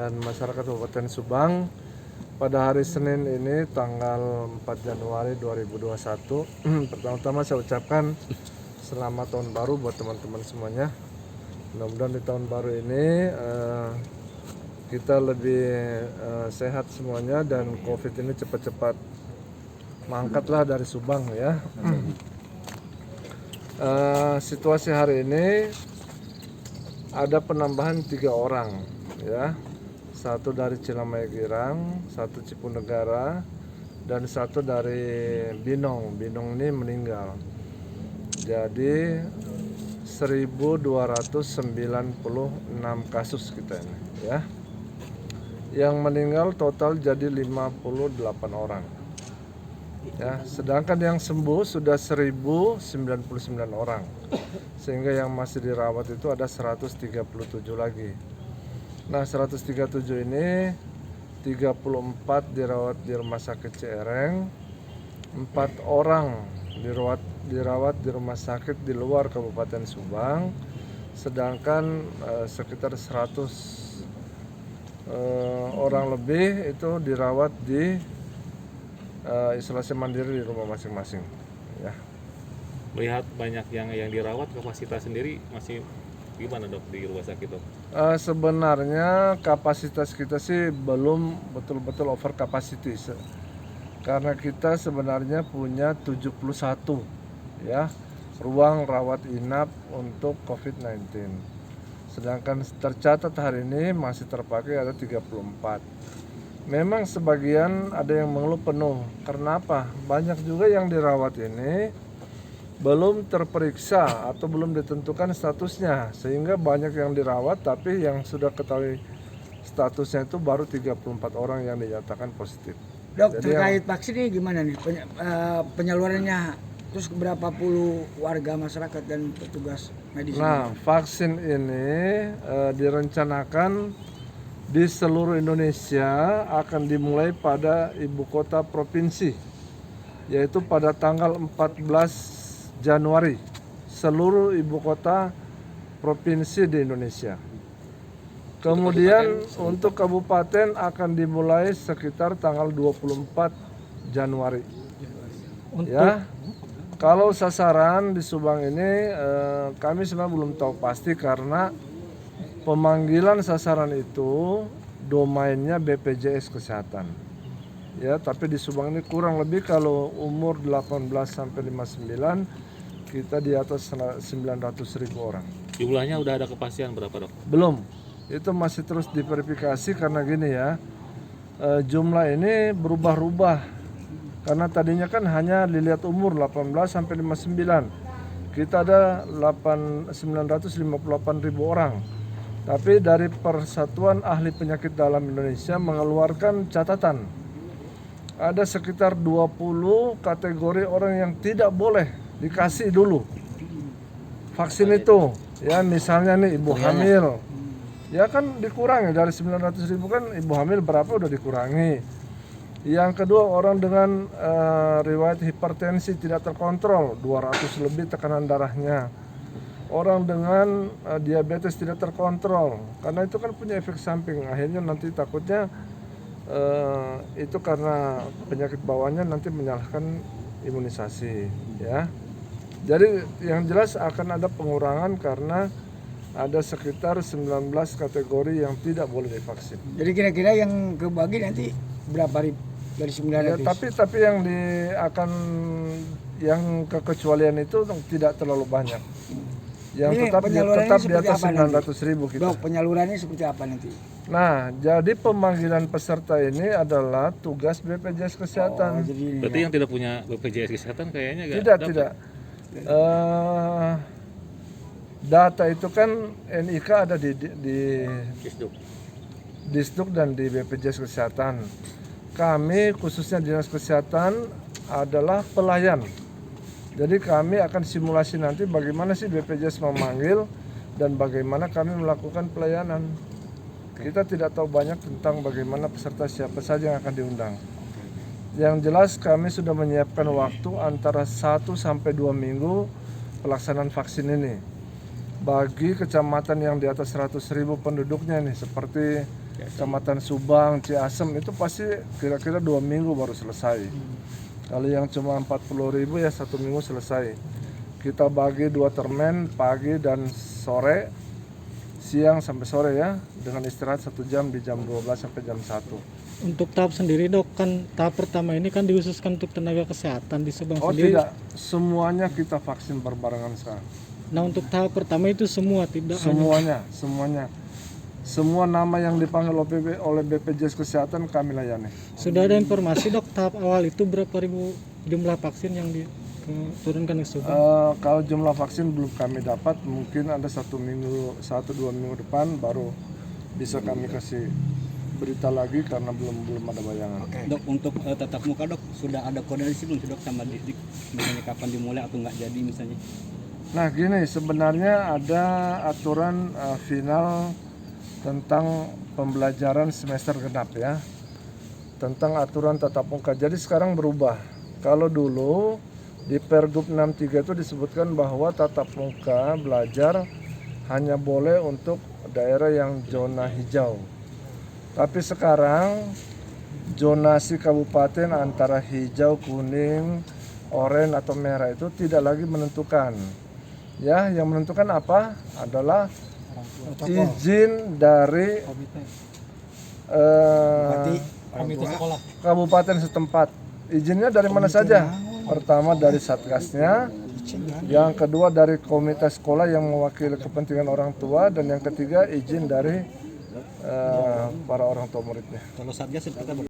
dan masyarakat Kabupaten Subang pada hari Senin ini tanggal 4 Januari 2021. Pertama-tama saya ucapkan selamat tahun baru buat teman-teman semuanya. Mudah-mudahan di tahun baru ini kita lebih sehat semuanya dan COVID ini cepat-cepat mangkatlah dari Subang ya. Situasi hari ini ada penambahan 3 orang ya, 1 dari Cilamaya Girang, 1 Cipunegara, dan 1 dari Binong. Binong ini meninggal. Jadi 1296 kasus kita ini ya. Yang meninggal total jadi 58 orang. Ya, sedangkan yang sembuh sudah 1099 orang. Sehingga yang masih dirawat itu ada 137 lagi. Nah, 137 ini 34 dirawat di Rumah Sakit Ciereng, 4 orang dirawat di rumah sakit di luar Kabupaten Subang, sedangkan sekitar 100 orang lebih itu dirawat di isolasi mandiri di rumah masing-masing ya. Melihat banyak yang dirawat, kapasitas sendiri masih gimana dok di rumah sakit dok? Sebenarnya kapasitas kita sih belum betul-betul over capacity karena kita sebenarnya punya 71 ya ruang rawat inap untuk COVID-19, sedangkan tercatat hari ini masih terpakai ada 34. Memang sebagian ada yang mengeluh penuh. Karena apa? Banyak juga yang dirawat ini belum terperiksa atau belum ditentukan statusnya, sehingga banyak yang dirawat tapi yang sudah ketahui statusnya itu baru 34 orang yang dinyatakan positif. Dok, jadi terkait vaksin ini gimana nih penyalurannya? Terus berapa puluh warga masyarakat dan petugas medis? Nah, vaksin ini direncanakan di seluruh Indonesia akan dimulai pada ibu kota provinsi, yaitu pada tanggal 14 Januari, seluruh ibu kota provinsi di Indonesia. Kemudian untuk kabupaten akan dimulai sekitar tanggal 24 Januari. Ya, kalau sasaran di Subang ini kami sebenarnya belum tahu pasti karena pemanggilan sasaran itu domainnya BPJS Kesehatan. Ya, tapi di Subang ini kurang lebih kalau umur 18 sampai 59 kita di atas 900.000 orang. Jumlahnya udah ada kepastian berapa dok? Belum. Itu masih terus diverifikasi karena gini ya. Jumlah ini berubah-ubah. Karena tadinya kan hanya dilihat umur 18 sampai 59. Kita ada 958.000 orang. Tapi dari Persatuan Ahli Penyakit Dalam Indonesia mengeluarkan catatan. Ada sekitar 20 kategori orang yang tidak boleh dikasih dulu vaksin itu. Ya, misalnya nih ibu hamil. Ya kan dikurangi dari 900.000 kan ibu hamil berapa udah dikurangi. Yang kedua orang dengan riwayat hipertensi tidak terkontrol, 200 lebih tekanan darahnya. Orang dengan diabetes tidak terkontrol, karena itu kan punya efek samping. Akhirnya nanti takutnya itu karena penyakit bawaannya nanti menyalahkan imunisasi ya. Jadi yang jelas akan ada pengurangan karena ada sekitar 19 kategori yang tidak boleh divaksin. Jadi kira-kira yang kebagi nanti berapa ribu dari 900? Ya, tapi yang kekecualian itu tidak terlalu banyak. Yang ini tetap di atas 900.000 kita. Dok, penyalurannya seperti apa nanti? Nah, jadi pemanggilan peserta ini adalah tugas BPJS Kesehatan. Berarti yang tidak punya BPJS Kesehatan kayaknya tidak. Data itu kan NIK ada di Disduk dan di BPJS Kesehatan. Kami khususnya Dinas Kesehatan adalah pelayan. Jadi kami akan simulasi nanti bagaimana sih BPJS memanggil dan bagaimana kami melakukan pelayanan. Kita tidak tahu banyak tentang bagaimana peserta siapa saja yang akan diundang. Yang jelas kami sudah menyiapkan waktu antara 1 sampai 2 minggu pelaksanaan vaksin ini. bagi kecamatan yang di atas 100.000 penduduknya nih, seperti Kecamatan Subang, Ciasem, itu pasti kira-kira 2 minggu baru selesai. Kalau yang cuma 40.000 ya 1 minggu selesai. Kita bagi 2 termen, pagi dan sore, siang sampai sore ya, dengan istirahat 1 jam di jam 12 sampai jam 1. Untuk tahap sendiri dok, kan tahap pertama ini kan dikhususkan untuk tenaga kesehatan di Subang Oh sendiri. tidak, semuanya kita vaksin berbarengan sekarang. Nah untuk tahap pertama itu semua tidak hanya Semuanya. Semua nama yang dipanggil oleh BPJS Kesehatan kami layani. sudah ada informasi dok tahap awal itu berapa ribu jumlah vaksin yang diturunkan ke Subang? Kalau jumlah vaksin belum kami dapat, mungkin ada 1 minggu, 1-2 minggu depan baru bisa kami kasih berita lagi karena belum ada bayangan. Dok, untuk tatap muka dok, sudah ada koordinasi belum sih dok sama Dik? Misalnya kapan dimulai atau nggak jadi misalnya? Nah gini, sebenarnya ada aturan final tentang pembelajaran semester genap ya, tentang aturan tatap muka. Jadi sekarang berubah. Kalau dulu di Pergub 63 itu disebutkan bahwa tatap muka belajar hanya boleh untuk daerah yang zona hijau. Tapi sekarang zonasi kabupaten antara hijau, kuning, oranye atau merah itu tidak lagi menentukan. Ya, yang menentukan apa? Adalah izin dari kabupaten setempat. Izinnya dari mana saja? Pertama dari satgasnya, yang kedua dari komite sekolah yang mewakili kepentingan orang tua, dan yang ketiga izin dari para orang tua muridnya. Kalau satgas kita